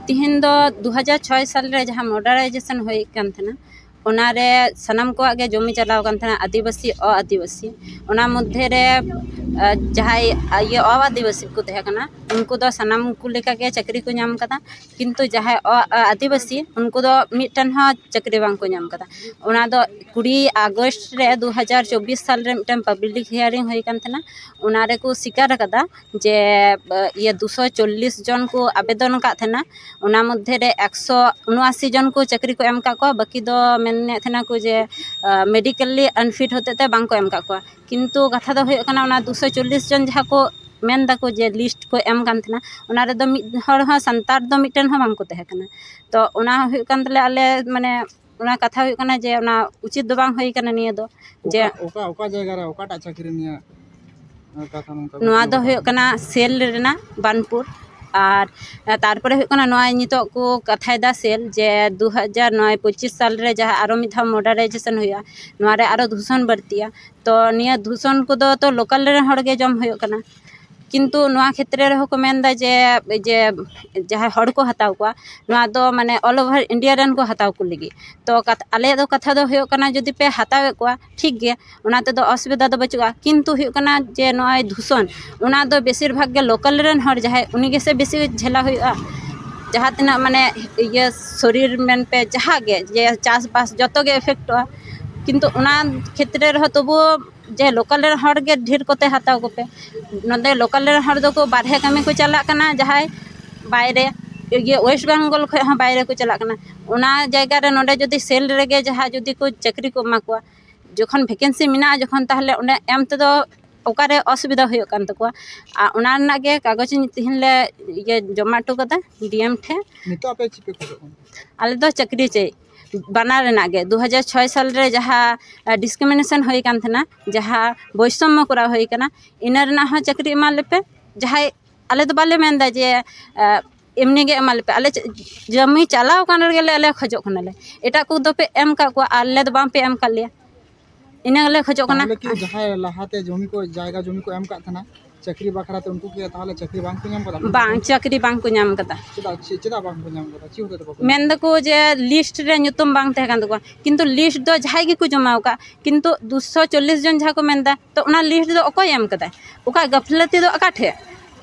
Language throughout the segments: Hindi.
तिहिन 2006 साल रे जहाँ मॉडर्नाइजेशन होई कान थना ओनारे सनाम को आगे जमी चलाव कान थना आदिवासी आदिवासी ओना मध्य रे जहाँ ये आदिवासी को तहे कना उनको दो सनाम को लेका के चक्री को नाम कदा किंतु जहाँ आदिवासी उनको दो मिटन हा चक्री बांग को नाम कदा ओना दो 20 अगस्त रे 2024 साल रे मिटन पब्लिक हियरिंग होई कान थना ओनारे को स्वीकार कदा जे ये 240 जन को आवेदन का थना ओना मध्य रे 179 जन को चक्री को एम का को बाकी दो मेने थना को जे मेडिकली अनफिट होते ते बांग को एम का को किंतु कथा दो होय कना ओना 240 जन जहाँ को मेन दाको जे लिस्ट को एम कान थना ओना रे दो मिद हर हा संतार दो मिटन हा बांग को तहे कना तो ओना होय कान तले आले माने ओना कथा होय कना जे ओना उचित दो बांग होय कना निया दो जे ओका जगह रे ओकाटा चक्री निया कथा नोआ दो होय कना सेल रेना बानपुर और तारपरे होय कना नोआ नितो को कथायदा सेल जे 2025 साल रे जहाँ आरो मिधा मॉडर्नाइजेशन होया नोआ रे आरो दूषण बढ़तिया तो निया दूषण को तो लोकल रे हड़ गे जम होय कना किंतु नोआ क्षेत्र रे को मेनदा जे जे जहाँ हड़ को हताव को नोआ दो माने ऑल ओवर इंडिया रन को हताव को लगी तो आले दो कथा दो होय कना जदि पे हतावे को ठीक गे ओना ते दो असुविधा दो बचुआ किंतु होय कना जे नोआ दूषण ओना दो बेसिर भाग गे लोकल रन हड़ जहाँ उनी गे से बेसी झेला होया जहाँ तना माने ये शरीर मेन पे जहाँ गे जे चास बास जतो गे इफेक्ट किंतु ओना क्षेत्र रे तबो जे लोकल रे हड़ गे ढेर कोते हताव को पे नदे लोकल रे हड़ दो को बारहे कामी को चला कना जहाँ बायरे ये वेस्ट बेंगल खय हाँ बायरे को चला कना ओना जायगा रे नोडे जदि सेल रेगे जहाँ जदि को चक्री को मा को जखन वैकेंसी मिना जखन ताहले ओने एम ते दो ओकारे असुविधा होय कान तको आ ओना ना गे कागज तिहिन ले ये जमा टो कदा डीएम ठे नितो आपे चिपे को आले दो चक्री चे बना रेना गे 2006 साल रे जहाँ डिस्क्रिमिनेशन होई कान थना जहाँ वैषम्य करा होई कना इना रेना हा चक्री एमा लेपे जहाँ आले तो बाले मेनदा जे एमनी गे एमा लेपे आले जमी चलाव कान रे आले खजो कनाले एटा को दो पे एम का को आले तो बाम पे एम का लिया इना ले खजो कना लेकिन जहाँ लहाते जमी को जायगा जमी को एम का थना चक्री बाखराते उनको के ताहले चक्री बांग को नाम कदा बांग चक्री बांग को नाम कदा चेदा बांग को नाम कदा ची होते तो मेन दको जे लिस्ट रे nyutum बांग तहे कान दको किंतु लिस्ट दो जहाय गे को जमाव का किंतु 240 जन जहाँ को मेनदा तो उना लिस्ट दो ओको एम कदा ओका गफलती दो अकाठे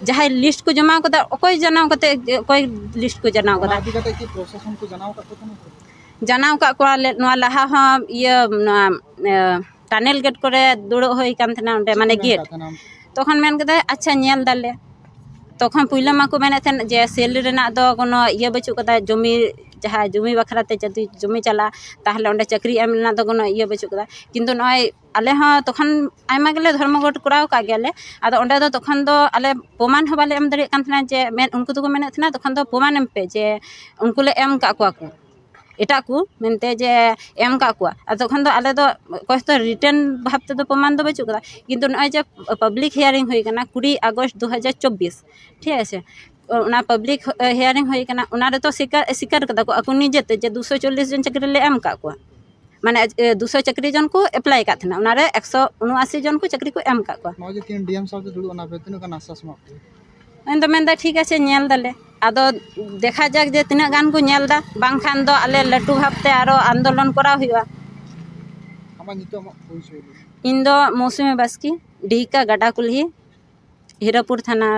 जहाय लिस्ट को जमाव कदा ओकोय जनाव कते कोई लिस्ट को जनाव कदा आदि कते की प्रोसेसन को जनाव का तो जनाव का को नोआ लहा हा ये टानेल गेट करे दुड़ो होई कान थना ओंडे माने गेट तखन मेन कदा अच्छा नेल दाले तखन पुइला मा को मेने थन जे सेल रेना दो कोनो ये बचु कदा जमी जहाँ जमी बखराते जदि जमी चला ताहले ओंडे चक्री एम लेना दो कोनो ये बचु कदा किंतु नय आले हाँ तखन आयमा गेले धर्मघट कराव का गेले आदो ओंडे दो तखन दो आले प्रमाण हो बाले एम दरे कान थना जे मेन उनको तो को मेने थना तखन दो प्रमाण एम पे जे उनको ले एम का को एटा को मेनते जे एम का को तखन दो आले दो कोई तो रिटर्न भाबते दो प्रमाण दो बचु कदा किंतु नय जे पब्लिक हियरिंग होई कना 20 अगस्त 2024 ठीक है ओना पब्लिक हियरिंग होई कना ओना रे तो स्वीकार कदा को अको निजेते जे 240 जन चक्री ले एम का को माने 200 चक्री जन को अप्लाई का थना ओना रे 179 जन को चक्री को एम का को नौ जे तीन डीएम साहब दुड़ ओना बेतन का नासा समाप्त इन तो मेनदा ठीक है नेल दाले आदो देखा जाक जे तिना गान को नेल दा बांग खान दो आले लटू भाबते आरो आंदोलन करा हुआ हमा नितो पुलिस इन दो मौसमी बास्की डीका गडा कुल्ही हीरापुर थाना